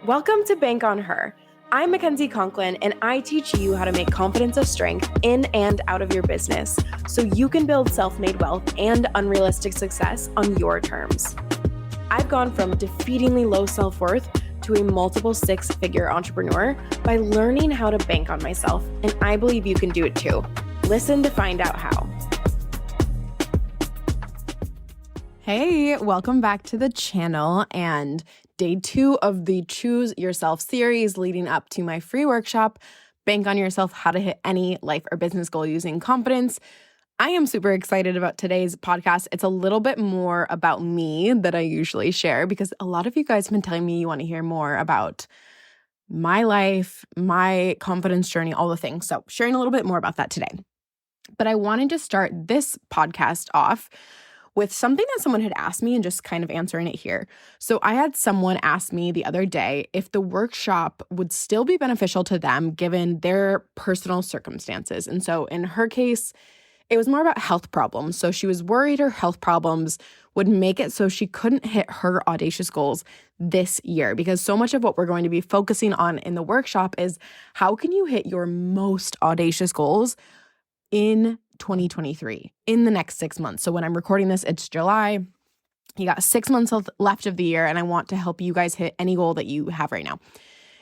Welcome to Bank on Her. I'm Mackenzie Conklin, and I teach you how to make confidence a strength in and out of your business so you can build self-made wealth and unrealistic success on your terms. I've gone from defeatingly low self-worth to a multiple six-figure entrepreneur by learning how to bank on myself, and I believe you can do it too. Listen to find out how. Hey, welcome back to the channel and day 2 of the Choose Yourself series leading up to my free workshop, Bank on Yourself, How to Hit Any Life or Business Goal Using Confidence. I am super excited about today's podcast. It's a little bit more about me than I usually share because a lot of you guys have been telling me you want to hear more about my life, my confidence journey, all the things. So sharing a little bit more about that today. But I wanted to start this podcast off with something that someone had asked me and just kind of answering it here. So I had someone ask me the other day if the workshop would still be beneficial to them given their personal circumstances. And so in her case, it was more about health problems. So she was worried her health problems would make it so she couldn't hit her audacious goals this year, because so much of what we're going to be focusing on in the workshop is how can you hit your most audacious goals in 2023, in the next 6 months. So when I'm recording this, it's July. You got 6 months left of the year, and I want to help you guys hit any goal that you have right now.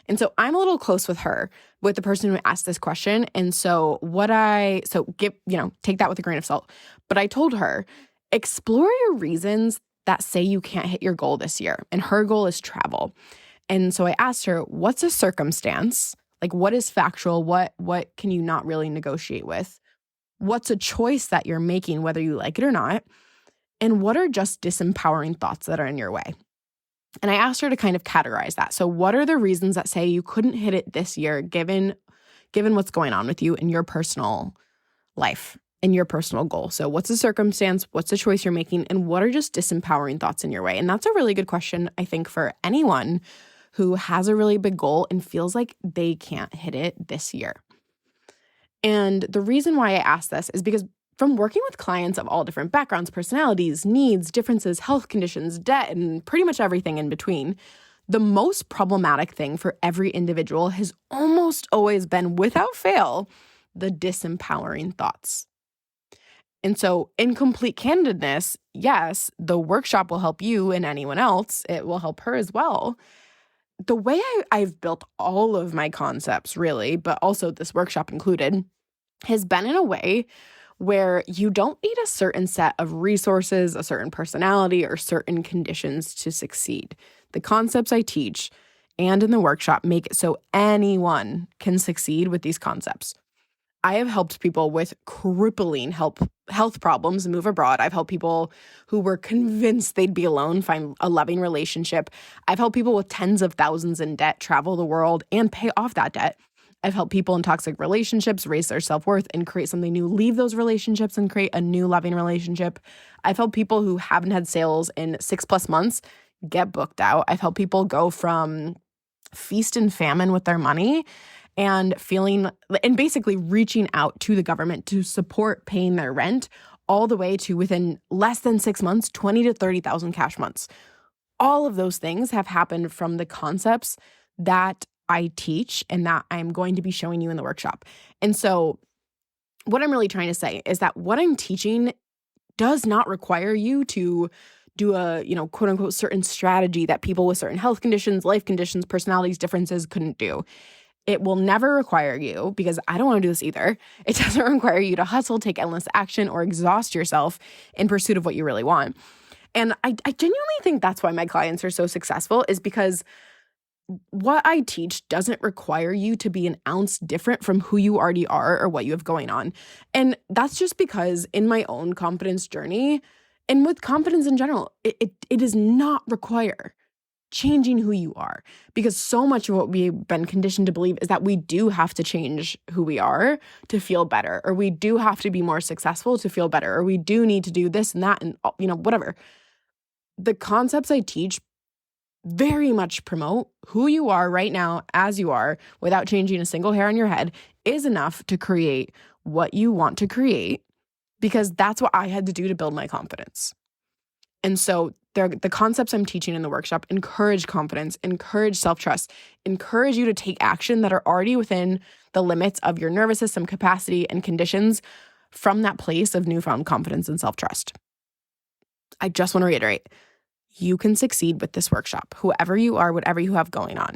And so I'm a little close with her, with the person who asked this question. And so take that with a grain of salt. But I told her, explore your reasons that say you can't hit your goal this year. And her goal is travel. And so I asked her, what's a circumstance? Like, what is factual? What can you not really negotiate with? What's a choice that you're making, whether you like it or not? And what are just disempowering thoughts that are in your way? And I asked her to kind of categorize that. So what are the reasons that say you couldn't hit it this year, given what's going on with you in your personal life and your personal goal? So what's the circumstance? What's the choice you're making? And what are just disempowering thoughts in your way? And that's a really good question, I think, for anyone who has a really big goal and feels like they can't hit it this year. And the reason why I ask this is because from working with clients of all different backgrounds, personalities, needs, differences, health conditions, debt, and pretty much everything in between, the most problematic thing for every individual has almost always been, without fail, the disempowering thoughts. And so in complete candidness, yes, the workshop will help you and anyone else. It will help her as well. The way I've built all of my concepts, really, but also this workshop included, has been in a way where you don't need a certain set of resources, a certain personality, or certain conditions to succeed. The concepts I teach and in the workshop make it so anyone can succeed with these concepts. I have helped people with crippling health problems move abroad. I've helped people who were convinced they'd be alone find a loving relationship. I've helped people with tens of thousands in debt travel the world and pay off that debt. I've helped people in toxic relationships raise their self-worth and create something new, leave those relationships and create a new loving relationship. I've helped people who haven't had sales in 6+ months get booked out. I've helped people go from feast and famine with their money and basically reaching out to the government to support paying their rent, all the way to within less than 6 months, 20 to 30,000 cash months. All of those things have happened from the concepts that I teach and that I'm going to be showing you in the workshop. And so what I'm really trying to say is that what I'm teaching does not require you to do a, quote unquote, certain strategy that people with certain health conditions, life conditions, personalities, differences couldn't do. It will never require you, because I don't want to do this either. It doesn't require you to hustle, take endless action, or exhaust yourself in pursuit of what you really want. And I genuinely think that's why my clients are so successful, is because what I teach doesn't require you to be an ounce different from who you already are or what you have going on. And that's just because in my own confidence journey and with confidence in general, it does not require changing who you are, because so much of what we've been conditioned to believe is that we do have to change who we are to feel better, or we do have to be more successful to feel better, or we do need to do this and that and, whatever. The concepts I teach very much promote who you are right now as you are without changing a single hair on your head is enough to create what you want to create, because that's what I had to do to build my confidence. And so the concepts I'm teaching in the workshop encourage confidence, encourage self-trust, encourage you to take action that are already within the limits of your nervous system capacity and conditions from that place of newfound confidence and self-trust. I just want to reiterate, you can succeed with this workshop, whoever you are, whatever you have going on.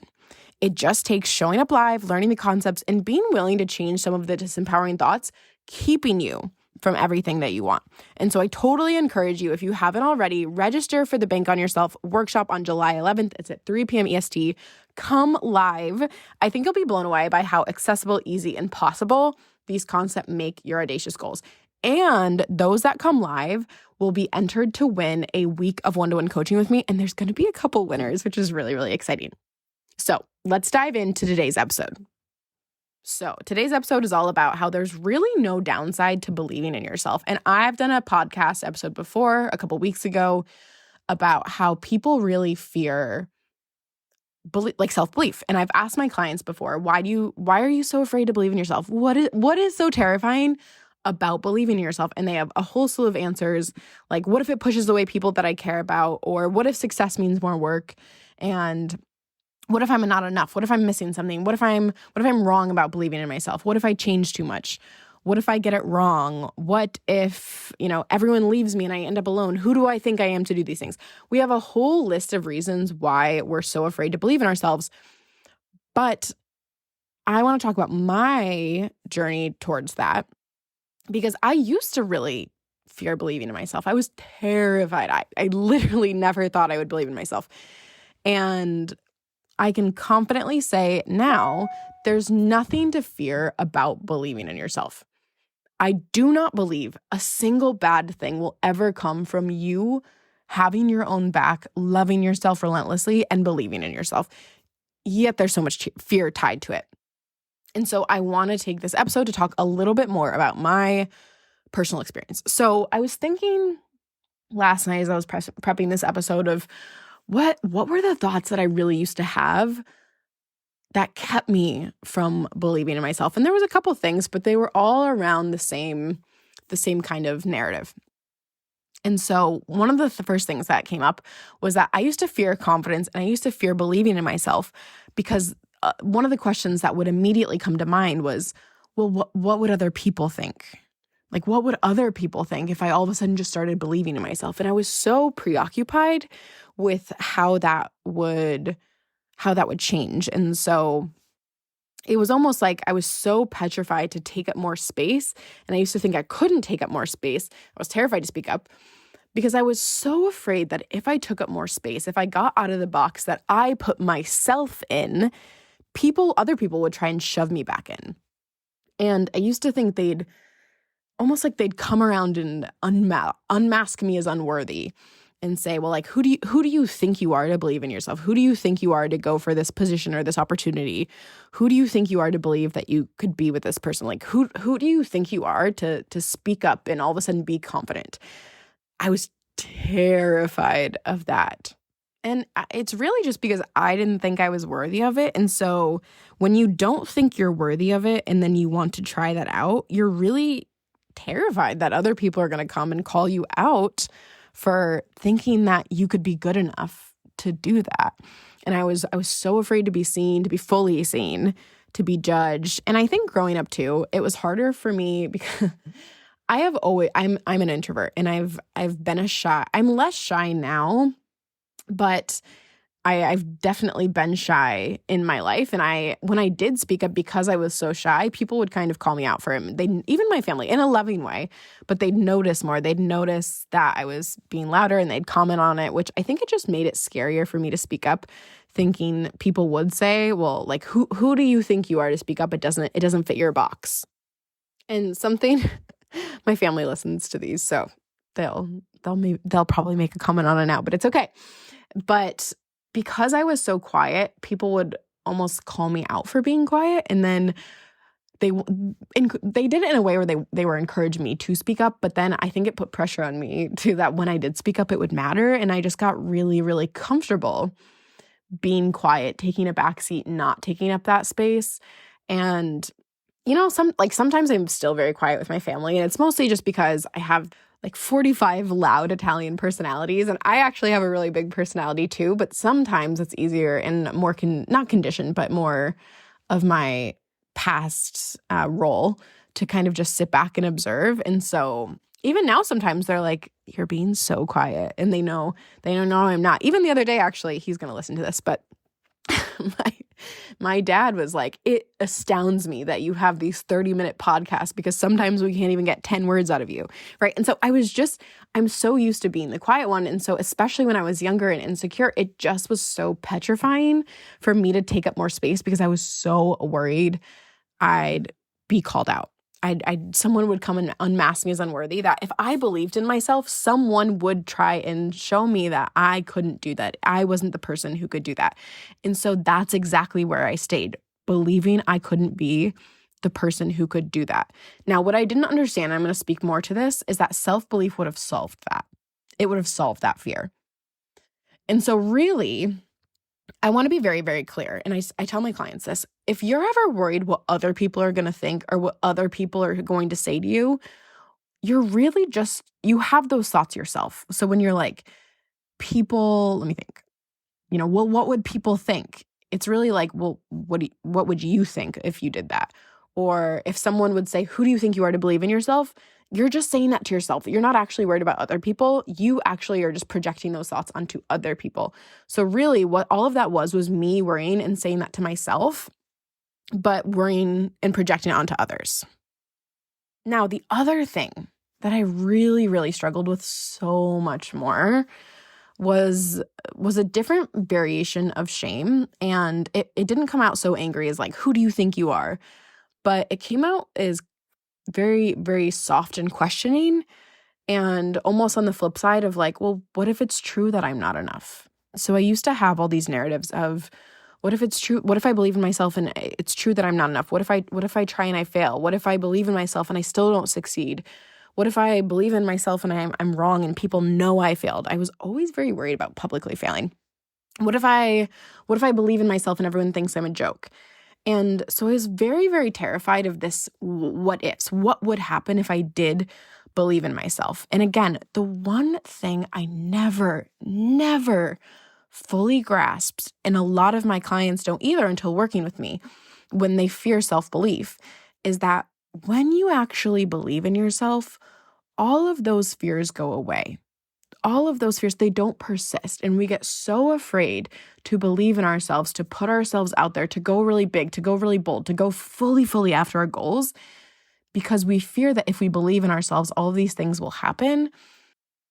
It just takes showing up live, learning the concepts, and being willing to change some of the disempowering thoughts, keeping you from everything that you want. And so I totally encourage you, if you haven't already, register for the Bank on Yourself workshop on July 11th. It's at 3 p.m. EST. Come live. I think you'll be blown away by how accessible, easy, and possible these concepts make your audacious goals. And those that come live will be entered to win a week of one-to-one coaching with me. And there's going to be a couple winners, which is really, really exciting. So let's dive into today's episode. So today's episode is all about how there's really no downside to believing in yourself. And I've done a podcast episode before, a couple weeks ago, about how people really fear self-belief. And I've asked my clients before, why are you so afraid to believe in yourself? What is so terrifying about believing in yourself? And they have a whole slew of answers, like, what if it pushes away people that I care about? Or what if success means more work? And what if I'm not enough? What if I'm missing something? What if I'm wrong about believing in myself? What if I change too much? What if I get it wrong? What if, everyone leaves me and I end up alone? Who do I think I am to do these things? We have a whole list of reasons why we're so afraid to believe in ourselves. But I want to talk about my journey towards that, because I used to really fear believing in myself. I was terrified. I literally never thought I would believe in myself. And I can confidently say now, there's nothing to fear about believing in yourself. I do not believe a single bad thing will ever come from you having your own back, loving yourself relentlessly, and believing in yourself. Yet there's so much fear tied to it. And so I want to take this episode to talk a little bit more about my personal experience. So I was thinking last night as I was prepping this episode of what were the thoughts that I really used to have that kept me from believing in myself? And there was a couple things, but they were all around the same kind of narrative. And so one of the first things that came up was that I used to fear confidence and I used to fear believing in myself because one of the questions that would immediately come to mind was, well, what would other people think? Like, what would other people think if I all of a sudden just started believing in myself? And I was so preoccupied with how that would change. And so it was almost like I was so petrified to take up more space. And I used to think I couldn't take up more space. I was terrified to speak up because I was so afraid that if I took up more space, if I got out of the box that I put myself in, other people would try and shove me back in. And I used to think they'd come around and unmask me as unworthy and say, well, like, who do you think you are to believe in yourself? Who do you think you are to go for this position or this opportunity? Who do you think you are to believe that you could be with this person? Like, who do you think you are to speak up and all of a sudden be confident? I was terrified of that. And it's really just because I didn't think I was worthy of it. And so when you don't think you're worthy of it and then you want to try that out, you're really terrified that other people are going to come and call you out for thinking that you could be good enough to do that. And I was so afraid to be seen, to be fully seen, to be judged. And I think growing up too, it was harder for me because I'm an introvert and I've been I'm less shy now, but I've definitely been shy in my life. And when I did speak up because I was so shy, people would kind of call me out for it. Even my family, in a loving way, but they'd notice more. They'd notice that I was being louder and they'd comment on it, which I think it just made it scarier for me to speak up, thinking people would say, well, like, who do you think you are to speak up? It doesn't fit your box. And something, my family listens to these, so they'll probably make a comment on it now, but it's okay. But because I was so quiet, people would almost call me out for being quiet. And then they did it in a way where they were encouraging me to speak up. But then I think it put pressure on me to that when I did speak up, it would matter. And I just got really, really comfortable being quiet, taking a backseat, not taking up that space. And, sometimes I'm still very quiet with my family. And it's mostly just because I have like 45 loud Italian personalities. And I actually have a really big personality too, but sometimes it's easier and more, not conditioned, but more of my past role to kind of just sit back and observe. And so even now, sometimes they're like, you're being so quiet. And they know, no, I'm not. Even the other day, actually, he's going to listen to this, but my dad was like, it astounds me that you have these 30-minute podcasts because sometimes we can't even get 10 words out of you, right? And so I'm so used to being the quiet one. And so especially when I was younger and insecure, it just was so petrifying for me to take up more space because I was so worried I'd be called out. Someone would come and unmask me as unworthy, that if I believed in myself, someone would try and show me that I couldn't do that. I wasn't the person who could do that. And so that's exactly where I stayed, believing I couldn't be the person who could do that. Now, what I didn't understand, I'm going to speak more to this, is that self-belief would have solved that. It would have solved that fear. And so really, I want to be very, very clear. And I tell my clients this. If you're ever worried what other people are going to think or what other people are going to say to you, you're really you have those thoughts yourself. So when you're like, people, let me think, well, what would people think? It's really like, well, what would you think if you did that? Or if someone would say, who do you think you are to believe in yourself? You're just saying that to yourself. You're not actually worried about other people. You actually are just projecting those thoughts onto other people. So really what all of that was me worrying and saying that to myself, but worrying and projecting it onto others. Now, the other thing that I really, really struggled with so much more was a different variation of shame. And it didn't come out so angry as like, who do you think you are? But it came out as very, very soft and questioning, and almost on the flip side of like, well, what if it's true that I'm not enough? So I used to have all these narratives of, what if it's true? What if I believe in myself and it's true that I'm not enough? What if I try and I fail? What if I believe in myself and I still don't succeed? What if I believe in myself and I'm wrong and people know I failed? I was always very worried about publicly failing. What if I believe in myself and everyone thinks I'm a joke? And so I was very, very terrified of this what ifs. What would happen if I did believe in myself? And again, the one thing I never fully grasped, and a lot of my clients don't either until working with me, when they fear self-belief, is that when you actually believe in yourself, all of those fears go away. All of those fears, they don't persist. And we get so afraid to believe in ourselves, to put ourselves out there, to go really big, to go really bold, to go fully after our goals, because we fear that if we believe in ourselves, all of these things will happen.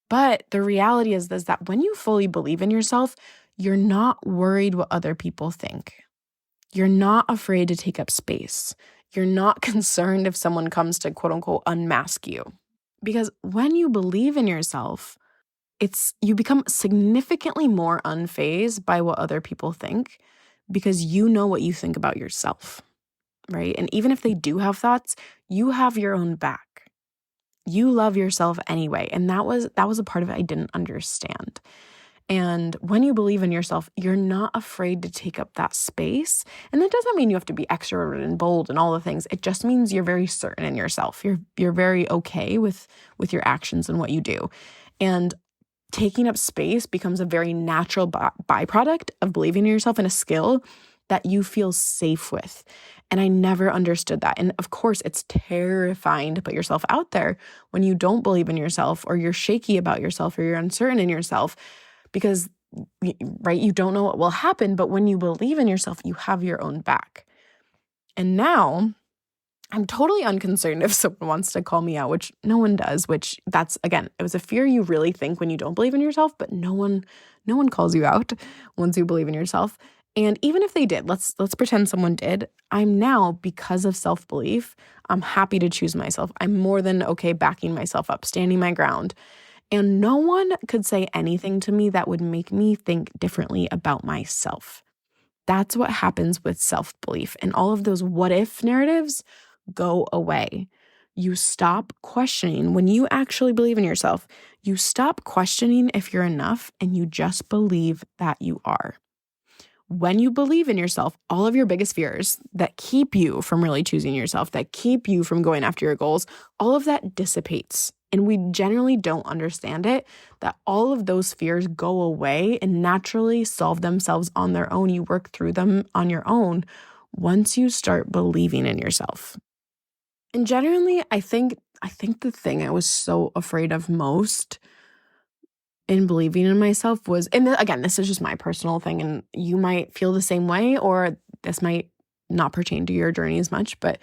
But the reality is that when you fully believe in yourself, you're not worried what other people think. You're not afraid to take up space. You're not concerned if someone comes to quote unquote unmask you. Because when you believe in yourself, you become significantly more unfazed by what other people think because you know what you think about yourself, right? And even if they do have thoughts, you have your own back. You love yourself anyway. And that was a part of it I didn't understand. And when you believe in yourself, you're not afraid to take up that space. And that doesn't mean you have to be extroverted and bold and all the things. It just means you're very certain in yourself. You're very okay with your actions and what you do. And taking up space becomes a very natural byproduct of believing in yourself and a skill that you feel safe with. And I never understood that. And of course, it's terrifying to put yourself out there when you don't believe in yourself or you're shaky about yourself or you're uncertain in yourself because, right, you don't know what will happen. But when you believe in yourself, you have your own back. And now I'm totally unconcerned if someone wants to call me out, which no one does, which that's, again, it was a fear you really think when you don't believe in yourself, but no one calls you out once you believe in yourself. And even if they did, let's pretend someone did, I'm now, because of self-belief, I'm happy to choose myself. I'm more than okay backing myself up, standing my ground. And no one could say anything to me that would make me think differently about myself. That's what happens with self-belief. And all of those what-if narratives go away. You stop questioning. When you actually believe in yourself, you stop questioning if you're enough and you just believe that you are. When you believe in yourself, all of your biggest fears that keep you from really choosing yourself, that keep you from going after your goals, all of that dissipates And we generally don't understand it, that all of those fears go away and naturally solve themselves on their own. You work through them on your own once you start believing in yourself. And generally, I think the thing I was so afraid of most in believing in myself was, and again, this is just my personal thing, and you might feel the same way, or this might not pertain to your journey as much, but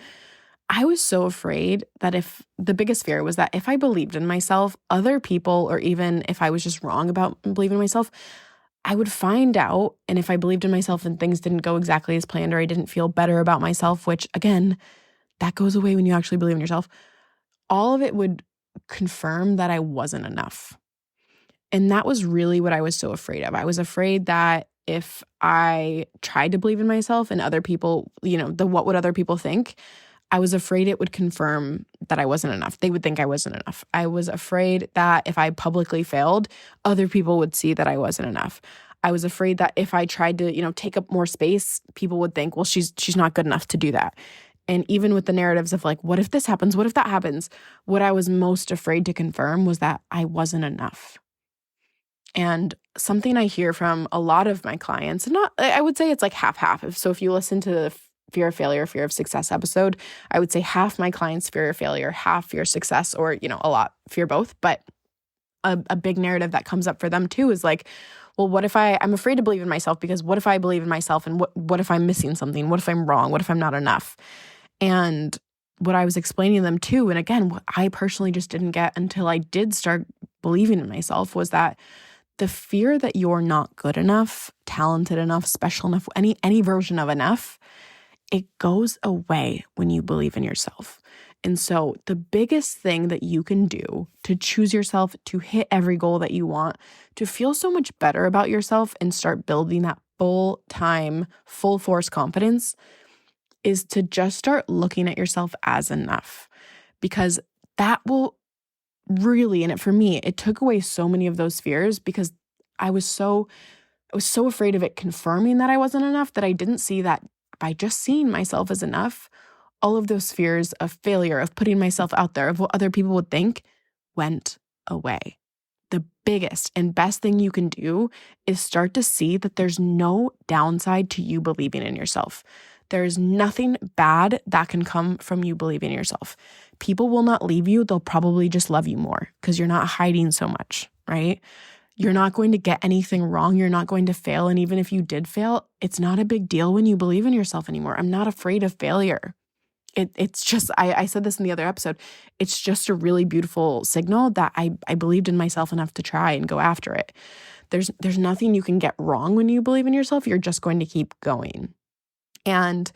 I was so afraid that the biggest fear was that if I believed in myself, other people, or even if I was just wrong about believing in myself, I would find out. And if I believed in myself and things didn't go exactly as planned, or I didn't feel better about myself, which again, that goes away when you actually believe in yourself, all of it would confirm that I wasn't enough. And that was really what I was so afraid of. I was afraid that if I tried to believe in myself and other people, what would other people think? I was afraid it would confirm that I wasn't enough. They would think I wasn't enough. I was afraid that if I publicly failed, other people would see that I wasn't enough. I was afraid that if I tried to, take up more space, people would think, well, she's not good enough to do that. And even with the narratives of like, what if this happens? What if that happens? What I was most afraid to confirm was that I wasn't enough. And something I hear from a lot of my clients, and I would say it's like half. So if you listen to the fear of failure, fear of success episode, I would say half my clients fear of failure, half fear of success, or, a lot fear both. But a big narrative that comes up for them too is like, well, what if I'm afraid to believe in myself, because what if I believe in myself, and what if I'm missing something? What if I'm wrong? What if I'm not enough? And what I was explaining to them too, and again, what I personally just didn't get until I did start believing in myself, was that the fear that you're not good enough, talented enough, special enough, any version of enough, it goes away when you believe in yourself. And so the biggest thing that you can do to choose yourself, to hit every goal that you want, to feel so much better about yourself and start building that full-time, full-force confidence, is to just start looking at yourself as enough. Because that will really, and for me, it took away so many of those fears, because I was so afraid of it confirming that I wasn't enough, that I didn't see that by just seeing myself as enough, all of those fears of failure, of putting myself out there, of what other people would think, went away. The biggest and best thing you can do is start to see that there's no downside to you believing in yourself. There is nothing bad that can come from you believing in yourself. People will not leave you. They'll probably just love you more because you're not hiding so much, right? You're not going to get anything wrong. You're not going to fail. And even if you did fail, it's not a big deal when you believe in yourself anymore. I'm not afraid of failure. It's just, I said this in the other episode, it's just a really beautiful signal that I believed in myself enough to try and go after it. There's nothing you can get wrong when you believe in yourself. You're just going to keep going. And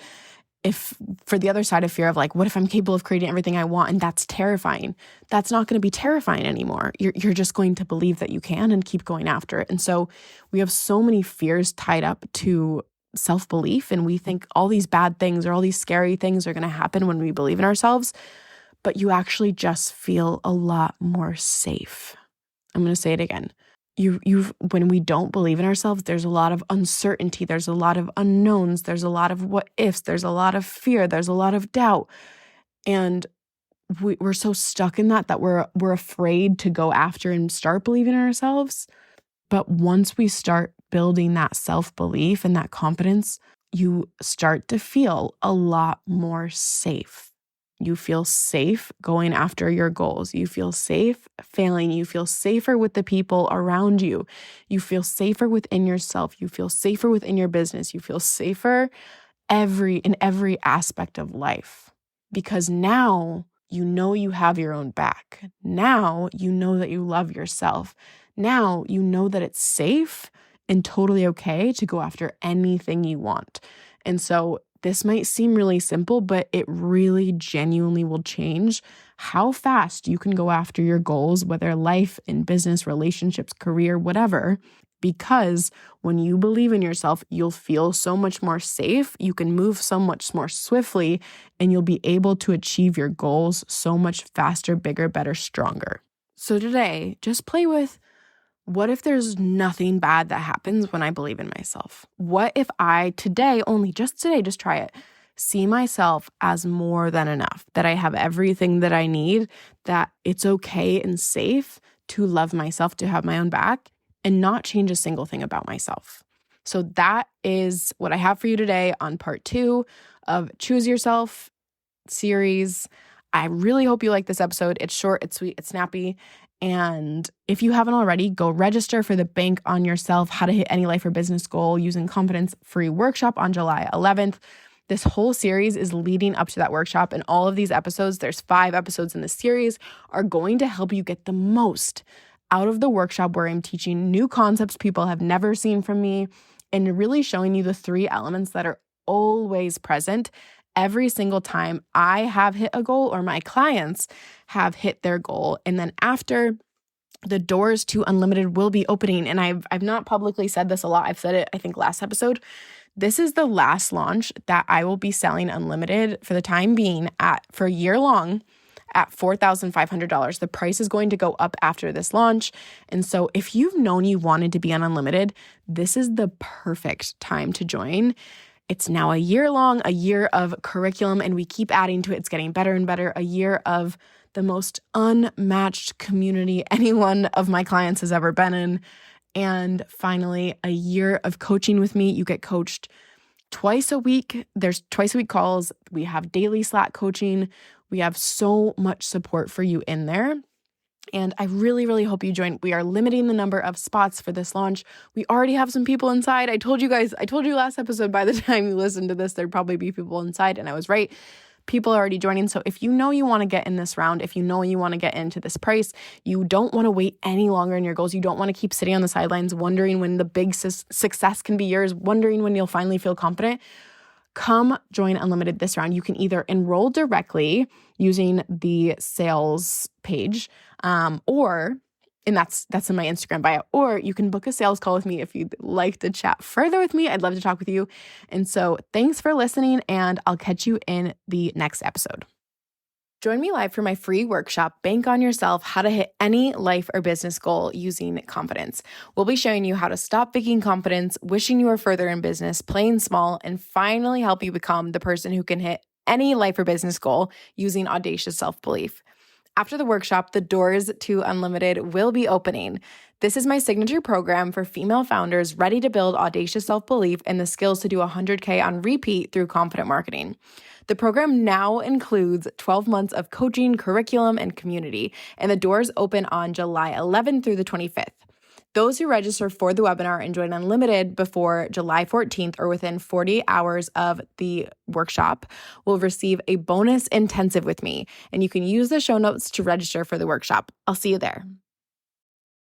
if for the other side of fear of like, what if I'm capable of creating everything I want? And that's terrifying. That's not going to be terrifying anymore. You're just going to believe that you can and keep going after it. And so we have so many fears tied up to self-belief, and we think all these bad things or all these scary things are going to happen when we believe in ourselves, but you actually just feel a lot more safe. I'm going to say it again. When we don't believe in ourselves, there's a lot of uncertainty, there's a lot of unknowns, there's a lot of what ifs, there's a lot of fear, there's a lot of doubt. And we're so stuck in that we're afraid to go after and start believing in ourselves. But once we start building that self-belief and that confidence, you start to feel a lot more safe. You feel safe going after your goals. You feel safe failing. You feel safer with the people around you. You feel safer within yourself. You feel safer within your business. You feel safer in every aspect of life. Because now you know you have your own back. Now you know that you love yourself. Now you know that it's safe and totally okay to go after anything you want. And so this might seem really simple, but it really genuinely will change how fast you can go after your goals, whether life, in business, relationships, career, whatever. Because when you believe in yourself, you'll feel so much more safe. You can move so much more swiftly, and you'll be able to achieve your goals so much faster, bigger, better, stronger. So today, just play with, what if there's nothing bad that happens when I believe in myself? What if I just today, just try it, see myself as more than enough, that I have everything that I need, that it's okay and safe to love myself, to have my own back, and not change a single thing about myself. So that is what I have for you today on part 2 of Choose Yourself series. I really hope you like this episode. It's short, it's sweet, it's snappy. And if you haven't already, go register for the Bank on Yourself How to Hit Any Life or Business Goal Using Confidence free workshop on July 11th. This whole series is leading up to that workshop, and all of these episodes, there's 5 episodes in the series, are going to help you get the most out of the workshop, where I'm teaching new concepts people have never seen from me and really showing you the 3 elements that are always present every single time I have hit a goal or my clients have hit their goal. And then after, the doors to Unlimited will be opening. And I've not publicly said this a lot. I've said it, I think, last episode. This is the last launch that I will be selling Unlimited for the time being for a year long at $4,500. The price is going to go up after this launch. And so if you've known you wanted to be on Unlimited, this is the perfect time to join. It's now a year long, a year of curriculum, and we keep adding to it. It's getting better and better. A year of the most unmatched community any one of my clients has ever been in. And finally, a year of coaching with me. You get coached twice a week. There's twice a week calls. We have daily Slack coaching. We have so much support for you in there. And I really, really hope you join. We are limiting the number of spots for this launch. We already have some people inside. I told you last episode, by the time you listen to this, there'd probably be people inside. And I was right. People are already joining. So if you know you want to get in this round, if you know you want to get into this price, you don't want to wait any longer in your goals. You don't want to keep sitting on the sidelines, wondering when the big success can be yours, wondering when you'll finally feel confident. Come join Unlimited this round. You can either enroll directly using the sales page, and that's in my Instagram bio, or you can book a sales call with me if you'd like to chat further with me. I'd love to talk with you. And so thanks for listening, and I'll catch you in the next episode. Join me live for my free workshop, Bank on Yourself, How to Hit Any Life or Business Goal Using Confidence. We'll be showing you how to stop faking confidence, wishing you were further in business, playing small, and finally help you become the person who can hit any life or business goal using audacious self-belief. After the workshop, the doors to Unlimited will be opening. This is my signature program for female founders ready to build audacious self-belief and the skills to do 100K on repeat through confident marketing. The program now includes 12 months of coaching, curriculum, and community, and the doors open on July 11th through the 25th. Those who register for the webinar and join Unlimited before July 14th or within 48 hours of the workshop will receive a bonus intensive with me, and you can use the show notes to register for the workshop. I'll see you there.